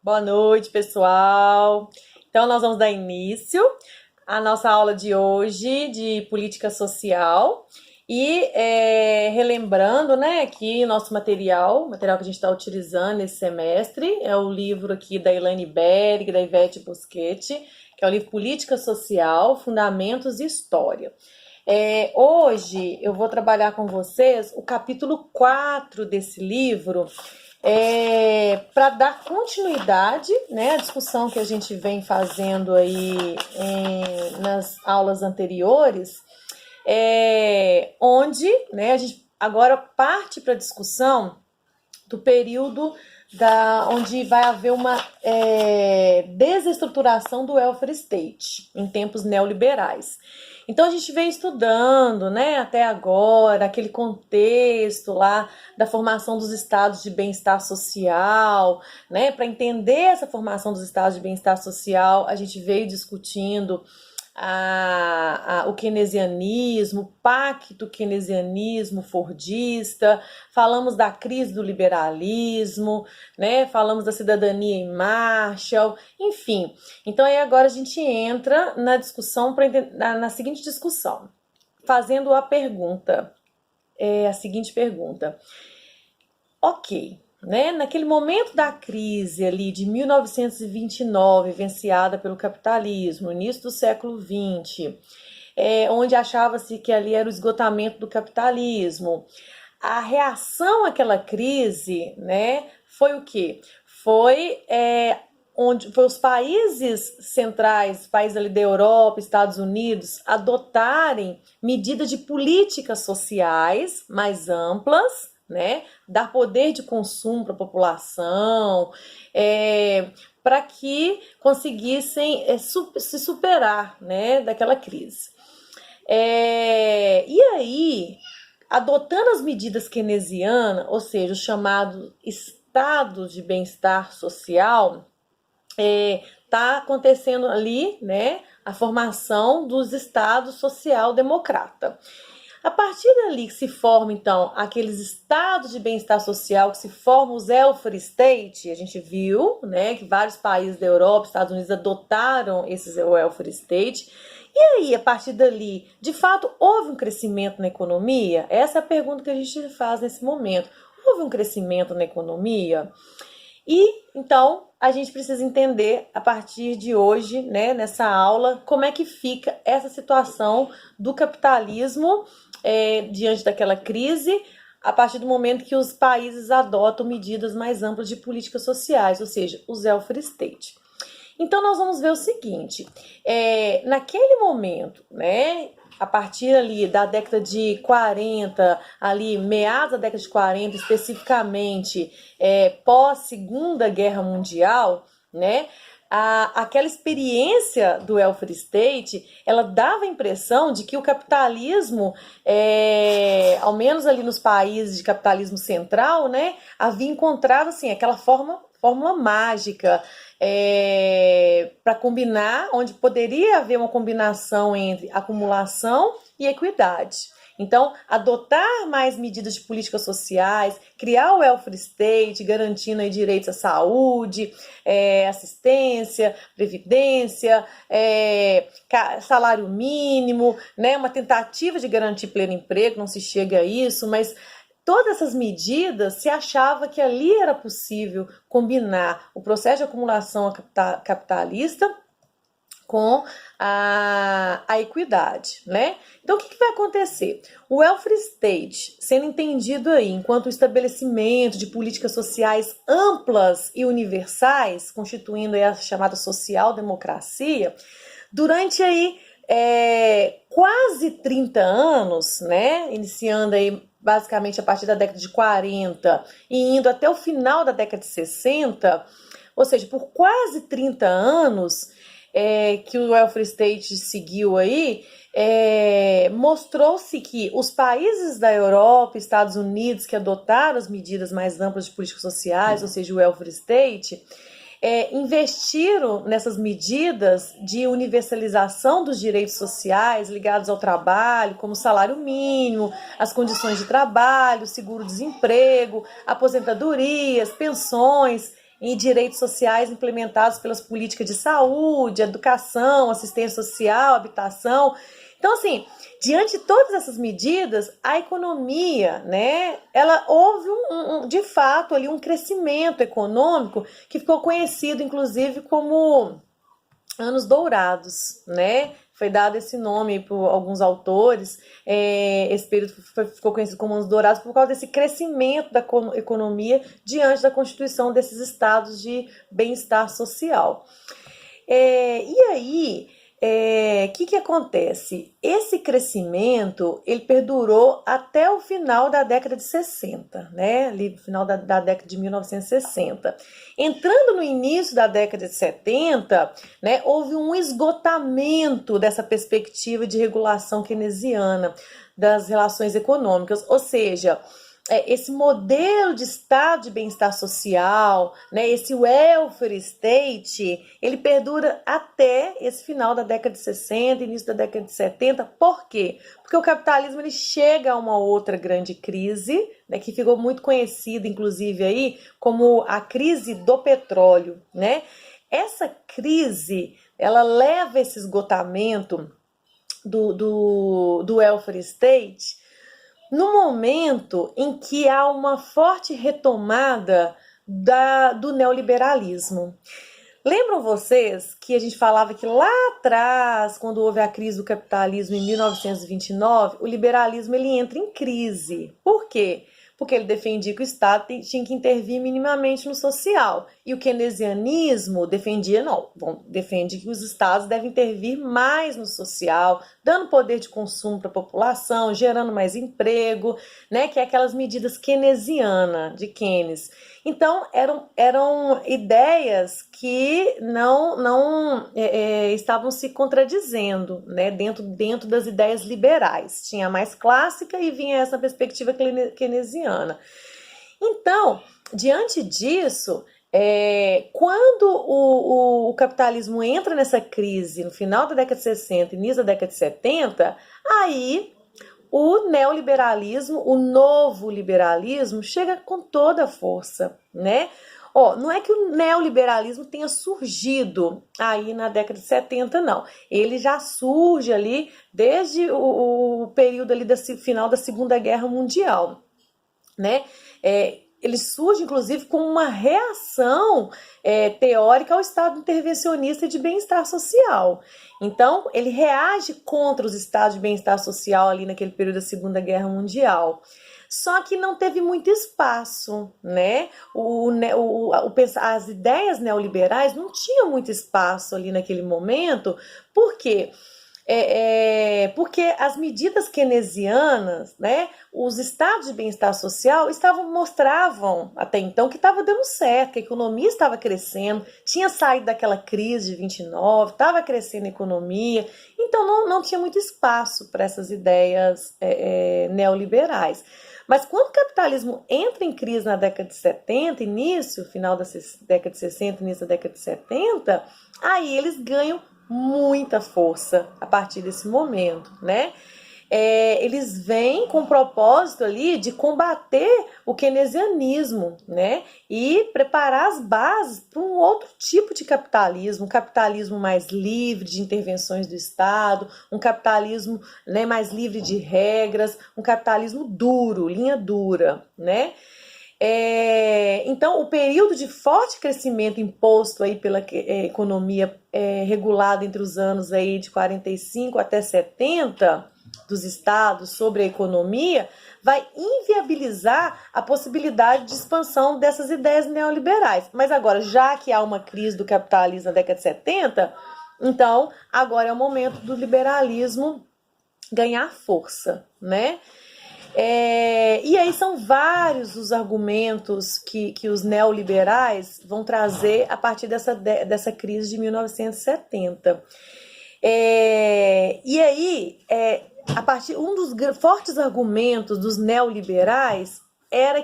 Boa noite, pessoal. Então, nós vamos dar início à nossa aula de hoje de política social e relembrando, né, aqui nosso material que a gente está utilizando nesse semestre é o livro aqui da Elaine Berg, da Ivete Boschetti, que é o livro Política Social, Fundamentos e História. Hoje eu vou trabalhar com vocês o capítulo 4 desse livro, para dar continuidade, né, à discussão que a gente vem fazendo aí nas aulas anteriores, onde, né, a gente agora parte para a discussão do período onde vai haver uma desestruturação do welfare state em tempos neoliberais. Então a gente vem estudando, né, até agora, aquele contexto lá da formação dos estados de bem-estar social, né? Para entender essa formação dos estados de bem-estar social, a gente veio discutindo o keynesianismo, o pacto keynesianismo fordista, falamos da crise do liberalismo, né? Falamos da cidadania em Marshall, enfim. Então aí agora a gente entra na discussão, na seguinte discussão, fazendo a seguinte pergunta. Ok, né? Naquele momento da crise ali de 1929, vivenciada pelo capitalismo, no início do século XX, onde achava-se que ali era o esgotamento do capitalismo, a reação àquela crise, né, foi o quê? Foi os países centrais, países ali da Europa, Estados Unidos, adotarem medidas de políticas sociais mais amplas, né, dar poder de consumo para a população, para que conseguissem se superar, né, daquela crise. E aí, adotando as medidas keynesianas, ou seja, os chamados estados de bem-estar social, está acontecendo ali, né, a formação dos estados social-democrata. A partir dali que se formam, então, aqueles estados de bem-estar social, que se formam os welfare state, a gente viu, né, que vários países da Europa, Estados Unidos adotaram esses welfare state. E aí, a partir dali, de fato, houve um crescimento na economia? Essa é a pergunta que a gente faz nesse momento. Houve um crescimento na economia? E, então, a gente precisa entender, a partir de hoje, né, nessa aula, como é que fica essa situação do capitalismo diante daquela crise, a partir do momento que os países adotam medidas mais amplas de políticas sociais, ou seja, os welfare state. Então, nós vamos ver o seguinte, naquele momento, né, a partir ali da década de 40, ali meados da década de 40, especificamente pós-Segunda Guerra Mundial, né, aquela experiência do welfare state, ela dava a impressão de que o capitalismo, ao menos ali nos países de capitalismo central, né, havia encontrado assim, aquela fórmula mágica para combinar, onde poderia haver uma combinação entre acumulação e equidade. Então, adotar mais medidas de políticas sociais, criar o welfare state, garantindo aí direitos à saúde, assistência, previdência, salário mínimo, né, uma tentativa de garantir pleno emprego, não se chega a isso, mas todas essas medidas se achava que ali era possível combinar o processo de acumulação capitalista com a equidade, né? Então, o que vai acontecer? O welfare state, sendo entendido aí enquanto o estabelecimento de políticas sociais amplas e universais, constituindo aí a chamada social-democracia, durante aí quase 30 anos, né? Iniciando aí basicamente a partir da década de 40 e indo até o final da década de 60, ou seja, por quase 30 anos que o welfare state seguiu aí, mostrou-se que os países da Europa, Estados Unidos, que adotaram as medidas mais amplas de políticas sociais, ou seja, o welfare state, investiram nessas medidas de universalização dos direitos sociais ligados ao trabalho, como salário mínimo, as condições de trabalho, seguro-desemprego, aposentadorias, pensões, em direitos sociais implementados pelas políticas de saúde, educação, assistência social, habitação. Então, assim, diante de todas essas medidas, a economia, né, ela houve de fato ali um crescimento econômico que ficou conhecido, inclusive, como anos dourados, né? Foi dado esse nome por alguns autores. Esse período ficou conhecido como anos dourados por causa desse crescimento da economia diante da constituição desses estados de bem-estar social. E aí, que acontece? Esse crescimento, ele perdurou até o final da década de 60, né? Ali no final da década de 1960. Entrando no início da década de 70, né, houve um esgotamento dessa perspectiva de regulação keynesiana das relações econômicas, ou seja, esse modelo de estado de bem-estar social, né, esse welfare state, ele perdura até esse final da década de 60, início da década de 70. Por quê? Porque o capitalismo ele chega a uma outra grande crise, né, que ficou muito conhecida, inclusive, aí, como a crise do petróleo, né? Essa crise, ela leva esse esgotamento do welfare state no momento em que há uma forte retomada do neoliberalismo. Lembram vocês que a gente falava que lá atrás, quando houve a crise do capitalismo em 1929, o liberalismo ele entra em crise. Por quê? Porque ele defendia que o Estado tinha que intervir minimamente no social. E o keynesianismo defende que os Estados devem intervir mais no social, dando poder de consumo para a população, gerando mais emprego, né? Que é aquelas medidas keynesianas, de Keynes. Então, eram ideias que não estavam se contradizendo, né, dentro das ideias liberais. Tinha a mais clássica e vinha essa perspectiva keynesiana. Então, diante disso, quando o capitalismo entra nessa crise no final da década de 60, início da década de 70, aí o neoliberalismo, o novo liberalismo, chega com toda a força, né? Não é que o neoliberalismo tenha surgido aí na década de 70, não. Ele já surge ali desde o período ali do final da Segunda Guerra Mundial, né? Ele surge, inclusive, como uma reação teórica ao Estado intervencionista e de bem-estar social. Então, ele reage contra os estados de bem-estar social ali naquele período da Segunda Guerra Mundial. Só que não teve muito espaço, né? As ideias neoliberais não tinham muito espaço ali naquele momento. Por quê? Porque as medidas keynesianas, né, os estados de bem-estar social mostravam até então que estava dando certo, que a economia estava crescendo, tinha saído daquela crise de 29, estava crescendo a economia, então não tinha muito espaço para essas ideias neoliberais. Mas quando o capitalismo entra em crise na década de 70, final da década de 60, início da década de 70, aí eles ganham muita força a partir desse momento, né? Eles vêm com o propósito ali de combater o keynesianismo, né? E preparar as bases para um outro tipo de capitalismo, um capitalismo mais livre de intervenções do Estado, um capitalismo, né, mais livre de regras, um capitalismo duro, linha dura, né? Então, o período de forte crescimento imposto aí pela economia regulada entre os anos aí de 45 até 70 dos estados sobre a economia vai inviabilizar a possibilidade de expansão dessas ideias neoliberais. Mas agora, já que há uma crise do capitalismo na década de 70, então agora é o momento do liberalismo ganhar força, né? E aí são vários os argumentos que os neoliberais vão trazer a partir dessa crise de 1970. E aí, um dos fortes argumentos dos neoliberais era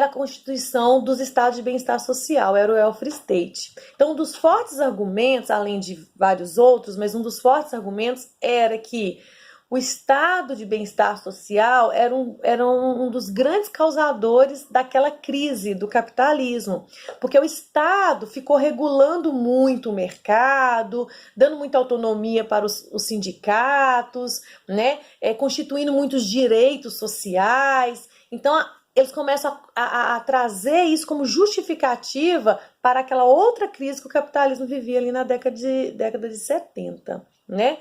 a constituição dos estados de bem-estar social, era o welfare state. Então, um dos fortes argumentos, além de vários outros, mas um dos fortes argumentos era que o estado de bem-estar social era um dos grandes causadores daquela crise do capitalismo, porque o Estado ficou regulando muito o mercado, dando muita autonomia para os sindicatos, né, constituindo muitos direitos sociais. Então, eles começam a trazer isso como justificativa para aquela outra crise que o capitalismo vivia ali na década de 70, né?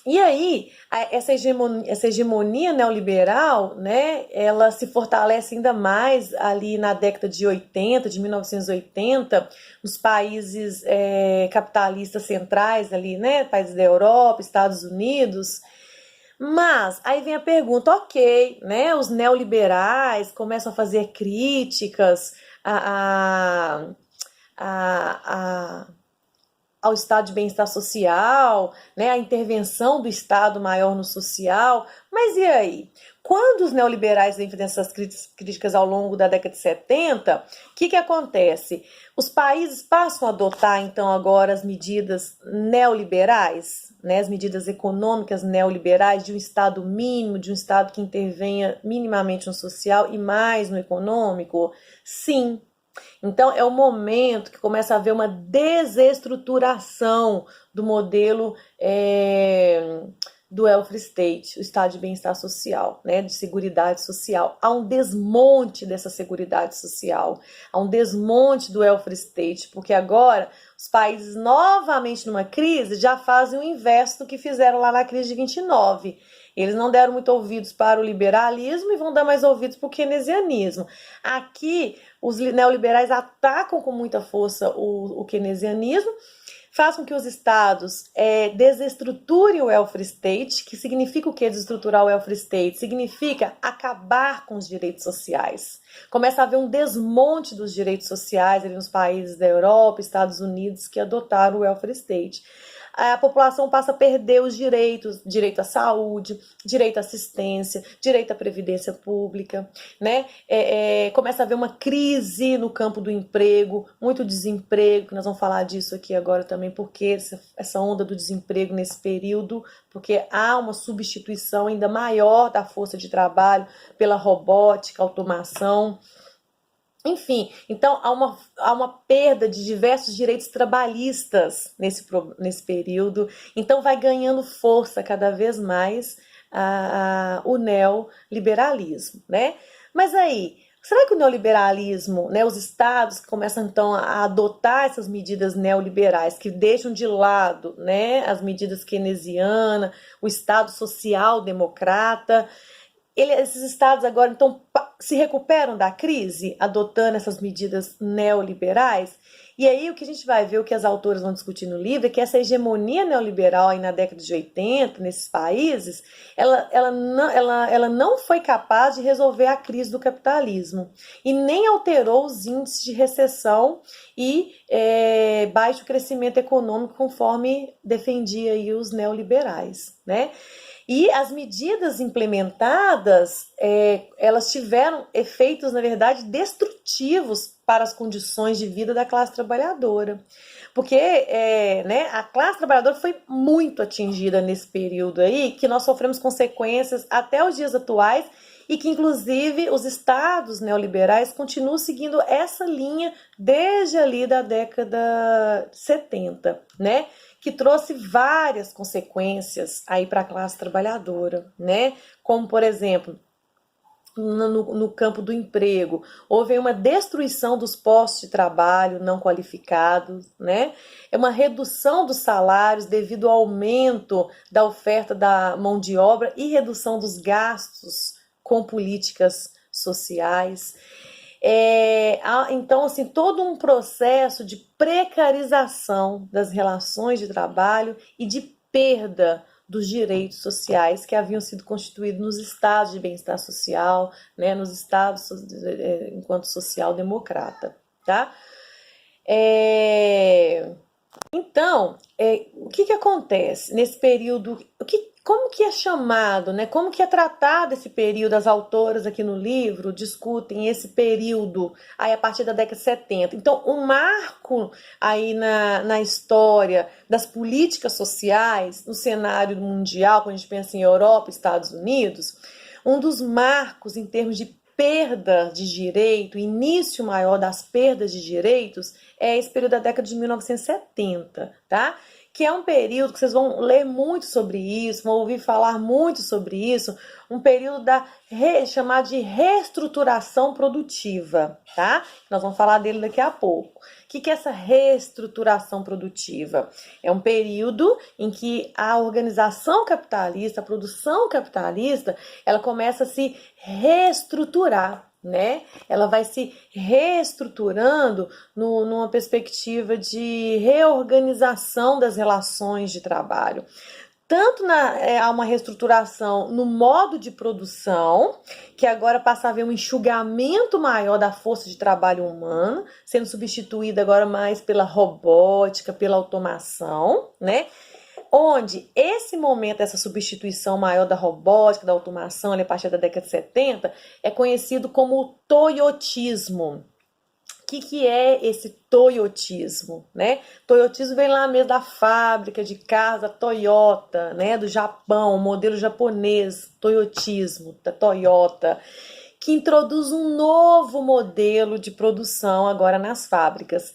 E aí, essa hegemonia neoliberal, né, ela se fortalece ainda mais ali na década de 80, de 1980, nos países capitalistas centrais ali, né, países da Europa, Estados Unidos. Mas aí vem a pergunta, ok, né? Os neoliberais começam a fazer críticas a, ao estado de bem-estar social, né? A intervenção do Estado maior no social. Mas e aí? Quando os neoliberais vêm fazendo essas críticas ao longo da década de 70, o que acontece? Os países passam a adotar, então, agora as medidas neoliberais, né, as medidas econômicas neoliberais de um Estado mínimo, de um Estado que intervenha minimamente no social e mais no econômico? Sim. Então, é o momento que começa a haver uma desestruturação do modelo do welfare state, o estado de bem-estar social, né, de seguridade social. Há um desmonte dessa seguridade social, há um desmonte do welfare state, porque agora os países novamente numa crise já fazem o inverso do que fizeram lá na crise de 29. Eles não deram muito ouvidos para o liberalismo e vão dar mais ouvidos para o keynesianismo. Aqui, os neoliberais atacam com muita força o keynesianismo, faz com que os estados desestruturem o welfare state. Que significa o que desestruturar o welfare state? Significa acabar com os direitos sociais. Começa a haver um desmonte dos direitos sociais ali nos países da Europa, Estados Unidos, que adotaram o welfare state. A população passa a perder os direitos, direito à saúde, direito à assistência, direito à previdência pública, né? Começa a haver uma crise no campo do emprego, muito desemprego, que nós vamos falar disso aqui agora também, porque essa onda do desemprego nesse período, porque há uma substituição ainda maior da força de trabalho pela robótica, automação. Enfim, então há uma perda de diversos direitos trabalhistas nesse período. Então vai ganhando força cada vez mais o neoliberalismo, né? Mas aí, será que o neoliberalismo, né, os estados que começam então a adotar essas medidas neoliberais, que deixam de lado, né, as medidas keynesianas, o Estado social-democrata, esses estados agora então se recuperam da crise, adotando essas medidas neoliberais? E aí o que a gente vai ver, o que as autoras vão discutir no livro, é que essa hegemonia neoliberal aí na década de 80, nesses países, ela não foi capaz de resolver a crise do capitalismo e nem alterou os índices de recessão e baixo crescimento econômico, conforme defendia aí os neoliberais, né? E as medidas implementadas, elas tiveram efeitos, na verdade, destrutivos para as condições de vida da classe trabalhadora. Porque né, a classe trabalhadora foi muito atingida nesse período aí, que nós sofremos consequências até os dias atuais, e que, inclusive, os estados neoliberais continuam seguindo essa linha desde ali da década de 70, né? Que trouxe várias consequências aí para a classe trabalhadora, né? Como, por exemplo, no campo do emprego, houve uma destruição dos postos de trabalho não qualificados, né? É uma redução dos salários devido ao aumento da oferta da mão de obra e redução dos gastos com políticas sociais. Então, assim, todo um processo de precarização das relações de trabalho e de perda dos direitos sociais que haviam sido constituídos nos estados de bem-estar social, né, nos estados enquanto social-democrata, tá? Então, o que acontece nesse período? como que é chamado, né? Como que é tratado esse período? As autoras aqui no livro discutem esse período aí a partir da década de 70. Então, o marco aí na história das políticas sociais, no cenário mundial, quando a gente pensa em Europa, Estados Unidos, um dos marcos em termos de perda de direito, início maior das perdas de direitos, é esse período da década de 1970, tá? Que é um período que vocês vão ler muito sobre isso, vão ouvir falar muito sobre isso, um período chamado de reestruturação produtiva, tá? Nós vamos falar dele daqui a pouco. O que é essa reestruturação produtiva? É um período em que a organização capitalista, a produção capitalista, ela começa a se reestruturar, né? Ela vai se reestruturando numa perspectiva de reorganização das relações de trabalho. Tanto há uma reestruturação no modo de produção, que agora passa a haver um enxugamento maior da força de trabalho humana, sendo substituída agora mais pela robótica, pela automação, né? Onde esse momento, essa substituição maior da robótica, da automação, ali a partir da década de 70, é conhecido como o toyotismo. O que é esse toyotismo, né? Toyotismo vem lá mesmo da fábrica de carros da Toyota, né? Do Japão, modelo japonês, toyotismo, da Toyota, que introduz um novo modelo de produção agora nas fábricas.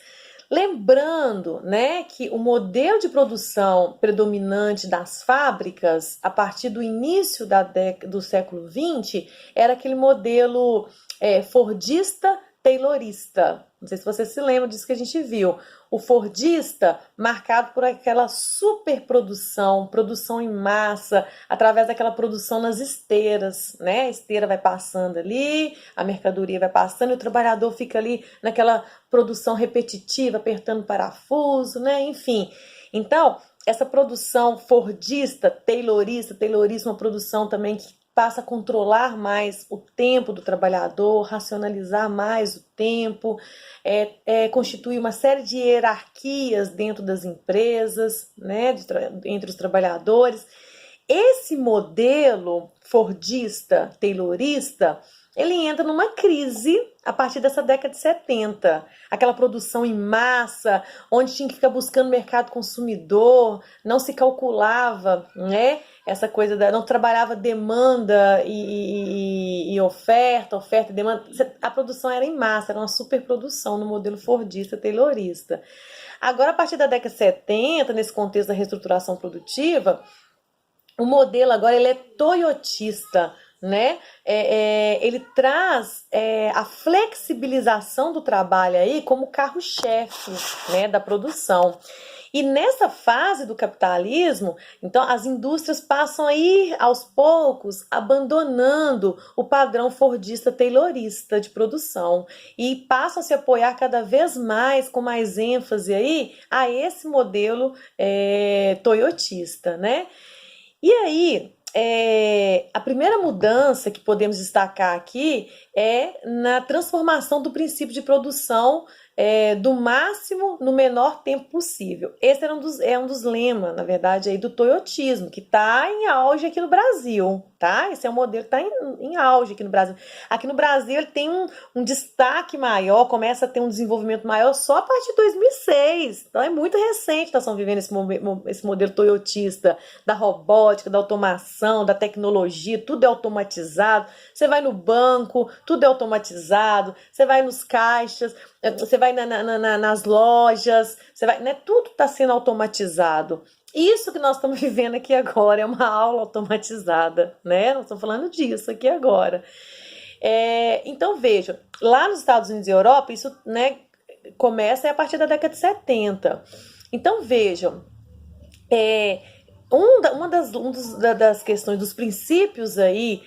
Lembrando, né, que o modelo de produção predominante das fábricas, a partir do início do século XX, era aquele modelo fordista, taylorista. Não sei se você se lembra disso que a gente viu. O fordista, marcado por aquela superprodução, produção em massa, através daquela produção nas esteiras, né? A esteira vai passando ali, a mercadoria vai passando e o trabalhador fica ali naquela produção repetitiva, apertando parafuso, né? Enfim. Então, essa produção fordista, taylorista, uma produção também que passa a controlar mais o tempo do trabalhador, racionalizar mais o tempo, constituir uma série de hierarquias dentro das empresas, né, entre os trabalhadores. Esse modelo fordista, taylorista, ele entra numa crise a partir dessa década de 70. Aquela produção em massa, onde tinha que ficar buscando mercado consumidor, não se calculava, né? Essa coisa não trabalhava demanda e oferta e demanda. A produção era em massa, era uma superprodução no modelo fordista, taylorista. Agora, a partir da década de 70, nesse contexto da reestruturação produtiva, o modelo agora ele é toyotista, né? Ele traz a flexibilização do trabalho aí como carro-chefe, né, da produção. E nessa fase do capitalismo, então as indústrias passam a ir aos poucos abandonando o padrão fordista taylorista de produção e passam a se apoiar cada vez mais, com mais ênfase aí, a esse modelo toyotista, né? E aí, a primeira mudança que podemos destacar aqui é na transformação do princípio de produção do máximo no menor tempo possível. Esse é um dos lemas, na verdade, aí do toyotismo, que está em auge aqui no Brasil, tá? Esse é um modelo que está em auge aqui no Brasil. Aqui no Brasil ele tem um destaque maior, começa a ter um desenvolvimento maior só a partir de 2006. Então é muito recente nós estamos vivendo esse modelo toyotista, da robótica, da automação, da tecnologia, tudo é automatizado. Você vai no banco, tudo é automatizado. Você vai nos caixas, você vai nas lojas, você vai, né? Tudo está sendo automatizado. Isso que nós estamos vivendo aqui agora é uma aula automatizada, né? Nós estamos falando disso aqui agora. Então, vejam, lá nos Estados Unidos e Europa, isso, né, começa a partir da década de 70. Então, vejam, uma das questões, dos princípios aí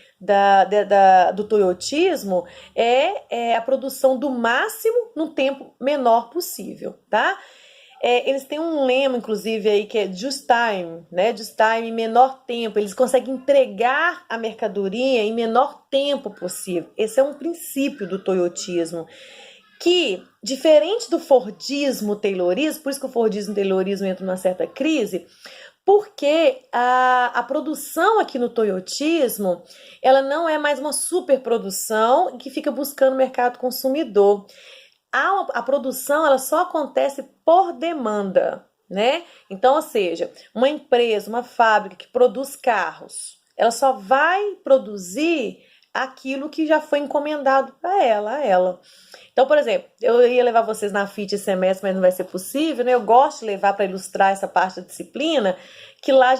do toyotismo é a produção do máximo no tempo menor possível, tá? Eles têm um lema, inclusive, aí que é just time, né? Just time em menor tempo. Eles conseguem entregar a mercadoria em menor tempo possível. Esse é um princípio do toyotismo, que, diferente do fordismo, taylorismo, por isso que o fordismo e o taylorismo entram numa certa crise, Porque a produção aqui no toyotismo, ela não é mais uma superprodução que fica buscando o mercado consumidor. A produção, ela só acontece por demanda, né? Então, ou seja, uma empresa, uma fábrica que produz carros, ela só vai produzir aquilo que já foi encomendado para ela, a ela. Então, por exemplo, eu ia levar vocês na FIT esse semestre, mas não vai ser possível, né? Eu gosto de levar para ilustrar essa parte da disciplina, que lá